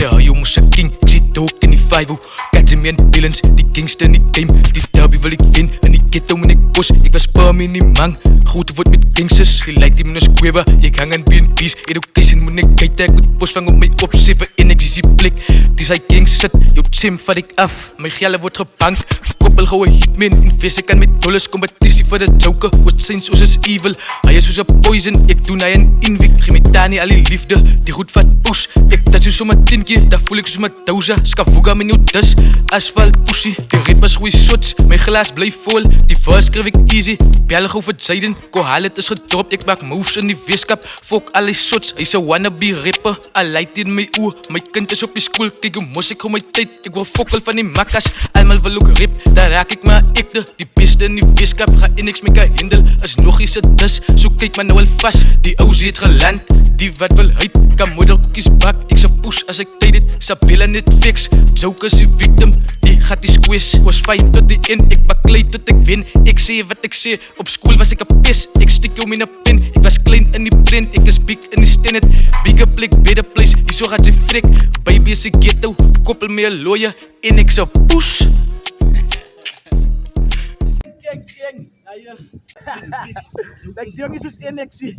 sê hy jy moes 'n king, ek sê dook in die 5-0. Catch me and villains, die gangster in die game. Die derby wil ek win, in die ghetto moet ek push. Ek was pa my nie man, groot word met gangsters. Gelijk die minus kweba, ek hang aan BNB's. Education moet ek kijk, ek moet post vang op my op 7 en ek is die plek. Die sy gang sit, jou tsim vat ek af. My gelle word gebank, koppel gauw een hitman. Invest ek aan met dollars, competitie vir die joker. Wat zijn soos is evil, hy is soos a poison. Ek doen hy een invik, gee my tani al die liefde. Die goed vat push, ek dat soos sommer 10 keer. Daar voel ek soos my douza, skavuga my nieuw dis. Asphalt pushie, die rappers goeie shots. My glas bly vol, die verse skryf ek easy. Bel gauw vir Zayden, Kohalet is gedrop. Ek maak moves in die weeskap, fok al die shots. Hy is a wannabe rapper, al light in my oor. My kind is op die school, kyk hoe mos ek gauw my tyd. Ek wil fokkel van die makkas, almal wil ook rap. Daar raak ek maar ekte, die beste in die weeskap. Ga en ek my kan handel, is nog iets a dis. So kyk maar nou al vast, die ousie het geland. Die wat wil huid, kan modelkoekies bak. Ek sa push as ek tyd het, Sabella net fix. Joke is die victim, die gaat die squeeze. Was fight tot die end, ek baklei tot ek win. Ek sê wat ek sê, op school was ek a pis. Ek stik jou met 'n pen, ek was klein in die print. Ek is big in die stand, bigger plek, better place. Die so gaat jy frik, baby is die ghetto. Koppel my 'n lawyer, en ek sa push. Gang, like ding is soos NXT.